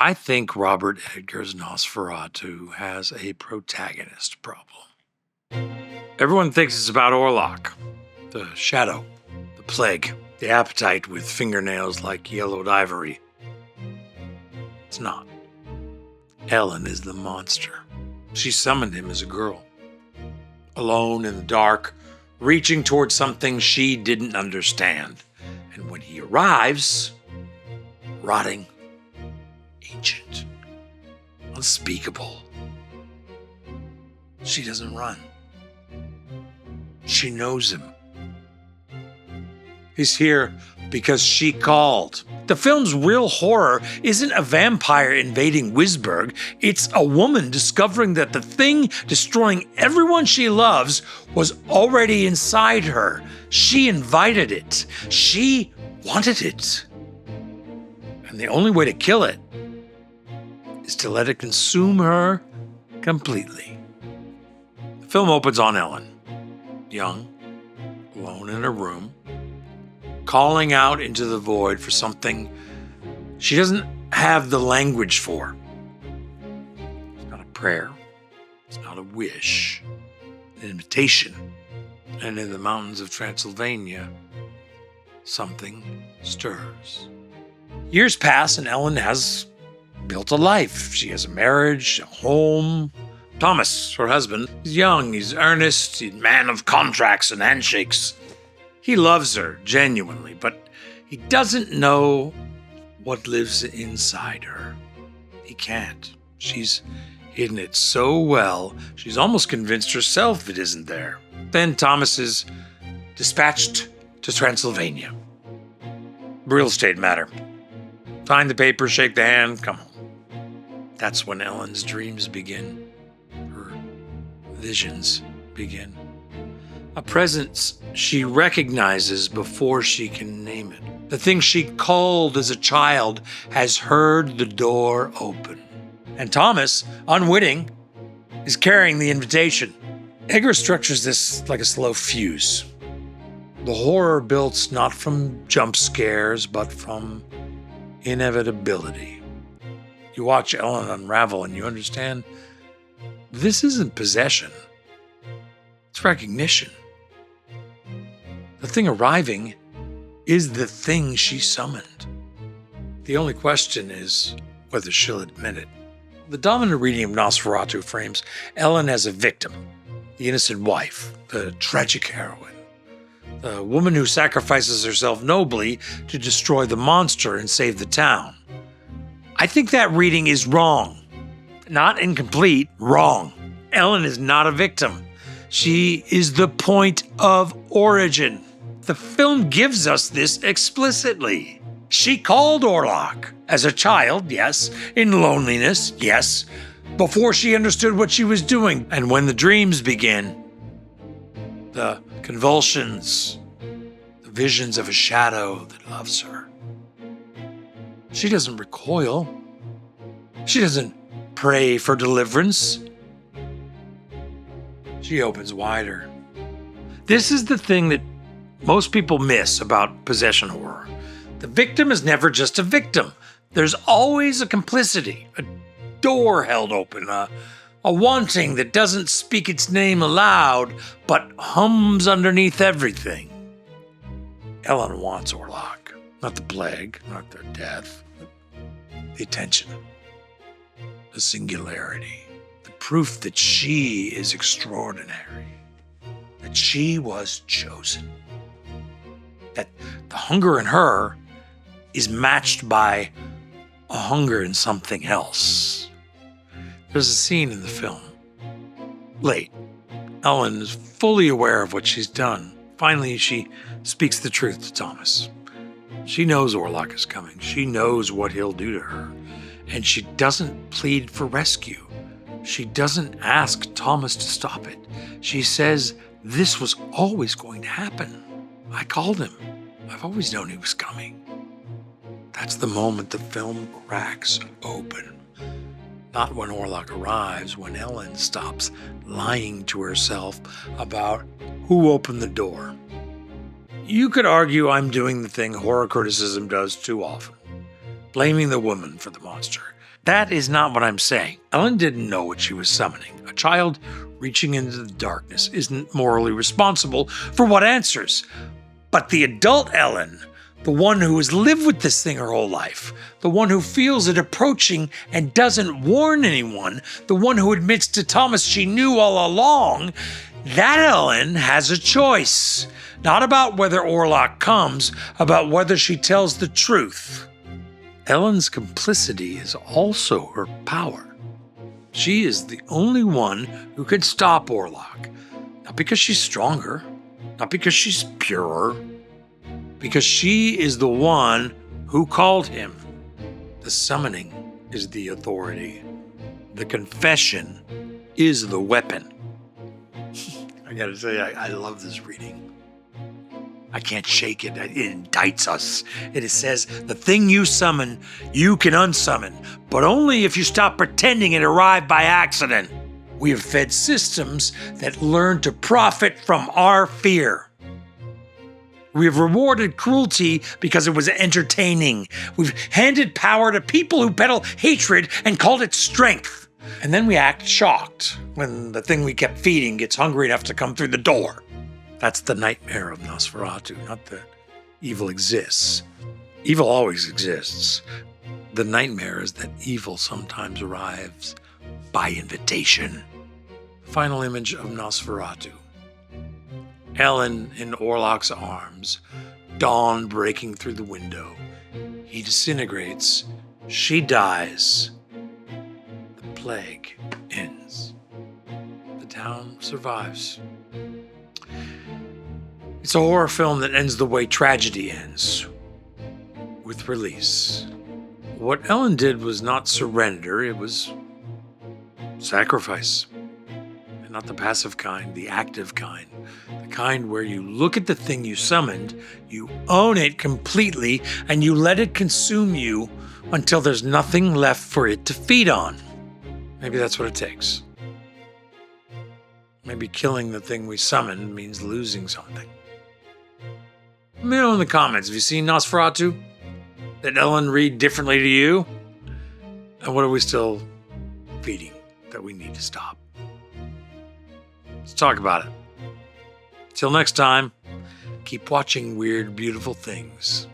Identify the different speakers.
Speaker 1: I think Robert Edgar's Nosferatu has a protagonist problem. Everyone thinks it's about Orlok, the shadow, the plague, the appetite with fingernails like yellowed ivory. It's not. Ellen is the monster. She summoned him as a girl, alone in the dark, reaching towards something she didn't understand. And when he arrives, rotting, ancient, unspeakable, she doesn't run. She knows him. He's here because she called. The film's real horror isn't a vampire invading Wisburg. It's a woman discovering that the thing destroying everyone she loves was already inside her. She invited it. She wanted it. And the only way to kill it is to let it consume her completely. The film opens on Ellen, young, alone in a room, calling out into the void for something she doesn't have the language for. It's not a prayer. It's not a wish. An invitation. And in the mountains of Transylvania, something stirs. Years pass and Ellen has built a life. She has a marriage, a home. Thomas, her husband, is young, he's earnest, he's a man of contracts and handshakes. He loves her genuinely, but he doesn't know what lives inside her. He can't. She's hidden it so well, she's almost convinced herself it isn't there. Then Thomas is dispatched to Transylvania. Real estate matter. Sign the paper, shake the hand, come home. That's when Ellen's dreams begin. Her visions begin. A presence she recognizes before she can name it. The thing she called as a child has heard the door open. And Thomas, unwitting, is carrying the invitation. Edgar structures this like a slow fuse. The horror built not from jump scares, but from inevitability. You watch Ellen unravel and you understand this isn't possession. It's recognition. The thing arriving is the thing she summoned. The only question is whether she'll admit it. The dominant reading of Nosferatu frames Ellen as a victim, the innocent wife, the tragic heroine, the woman who sacrifices herself nobly to destroy the monster and save the town. I think that reading is wrong. Not incomplete, wrong. Ellen is not a victim. She is the point of origin. The film gives us this explicitly. She called Orlok as a child, yes, in loneliness, yes, before she understood what she was doing. And when the dreams begin, the convulsions, the visions of a shadow that loves her, she doesn't recoil. She doesn't pray for deliverance. She opens wider. This is the thing that most people miss about possession horror. The victim is never just a victim. There's always a complicity, a door held open, a wanting that doesn't speak its name aloud, but hums underneath everything. Ellen wants Orlok, not the plague, not their death, but the attention, the singularity, the proof that she is extraordinary, that she was chosen, that the hunger in her is matched by a hunger in something else. There's a scene in the film. Late, Ellen is fully aware of what she's done. Finally, she speaks the truth to Thomas. She knows Orlok is coming. She knows what he'll do to her. And she doesn't plead for rescue. She doesn't ask Thomas to stop it. She says, this was always going to happen. I called him. I've always known he was coming. That's the moment the film cracks open. Not when Orlok arrives, when Ellen stops lying to herself about who opened the door. You could argue I'm doing the thing horror criticism does too often, blaming the woman for the monster. That is not what I'm saying. Ellen didn't know what she was summoning. A child reaching into the darkness isn't morally responsible for what answers. But the adult Ellen, the one who has lived with this thing her whole life, the one who feels it approaching and doesn't warn anyone, the one who admits to Thomas she knew all along, that Ellen has a choice. Not about whether Orlok comes, about whether she tells the truth. Ellen's complicity is also her power. She is the only one who can stop Orlok. Not because she's stronger, not because she's purer, because she is the one who called him. The summoning is the authority. The confession is the weapon. I gotta say, I love this reading. I can't shake it. It indicts us. It says, the thing you summon, you can unsummon, but only if you stop pretending it arrived by accident. We have fed systems that learn to profit from our fear. We have rewarded cruelty because it was entertaining. We've handed power to people who peddle hatred and called it strength. And then we act shocked when the thing we kept feeding gets hungry enough to come through the door. That's the nightmare of Nosferatu, not that evil exists. Evil always exists. The nightmare is that evil sometimes arrives by invitation. Final image of Nosferatu. Ellen in Orlok's arms, dawn breaking through the window. He disintegrates. She dies. The plague ends. The town survives. It's a horror film that ends the way tragedy ends, with release. What Ellen did was not surrender, it was sacrifice. And not the passive kind, the active kind. The kind where you look at the thing you summoned, you own it completely, and you let it consume you until there's nothing left for it to feed on. Maybe that's what it takes. Maybe killing the thing we summoned means losing something. Let me know in the comments, have you seen Nosferatu? Did Ellen read differently to you? And what are we still feeding that we need to stop? Let's talk about it. Till next time, keep watching weird, beautiful things.